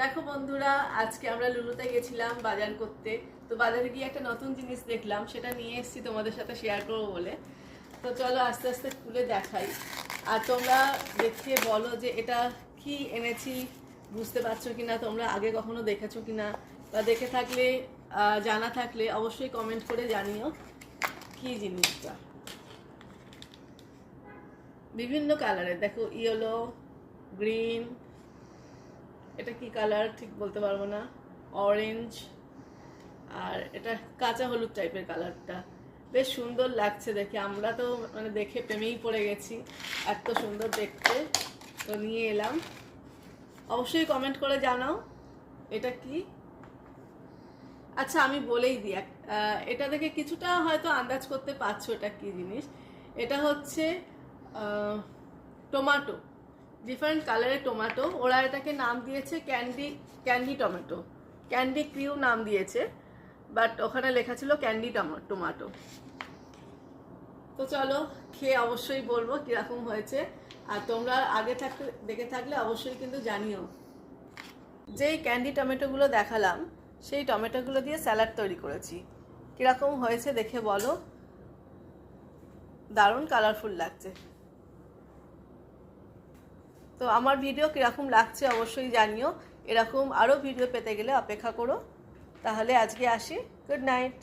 দেখো বন্ধুরা, আজকে আমরা লুলুতে গেছিলাম বাজার করতে। তো বাজারে গিয়ে একটা নতুন জিনিস দেখলাম, সেটা নিয়ে এসেছি তোমাদের সাথে শেয়ার করবো বলে। তো চলো আস্তে আস্তে খুলে দেখাই, আর তোমরা দেখে বলো যে এটা কি এনেছি, বুঝতে পারছো কিনা, তোমরা আগে কখনো দেখেছো কিনা, বা দেখে থাকলে জানা থাকলে অবশ্যই কমেন্ট করে জানিও কি জিনিসটা। বিভিন্ন কালারের, দেখো ইয়েলো, গ্রিন, এটা কি কালার ঠিক বলতে পারবো না, অরেঞ্জ, আর এটা কাঁচা হলুদ টাইপের কালারটা। বেশ সুন্দর লাগছে দেখে, আমরা তো মানে দেখে প্রেমেই পড়ে গেছি, এত সুন্দর দেখতে। তো নিয়ে এলাম, অবশ্যই কমেন্ট করে জানাও এটা কি। আচ্ছা আমি বলেই দিই, এটা দেখে কিছুটা হয়তো আন্দাজ করতে পারছো এটা কি জিনিস। এটা হচ্ছে টমেটো, ডিফারেন্ট কালারের টমেটো। ওরা এটাকে নাম দিয়েছে ক্যান্ডি টমেটো, ক্যান্ডি ক্রিউ নাম দিয়েছে, বাট ওখানে লেখা ছিল ক্যান্ডি টমেটো। তো চলো খেয়ে অবশ্যই বলবো কিরকম হয়েছে, আর তোমরা আগে থাকতে দেখে থাকলে অবশ্যই কিন্তু জানিও। যেই ক্যান্ডি টমেটোগুলো দেখালাম সেই টমেটোগুলো দিয়ে স্যালাড তৈরি করেছি, কিরকম হয়েছে দেখে বলো। দারুণ কালারফুল লাগছে। তো আমার ভিডিও কীরকম লাগছে অবশ্যই জানিও। এরকম আরও ভিডিও পেতে গেলে অপেক্ষা করো। তাহলে আজকে আসি, গুড নাইট।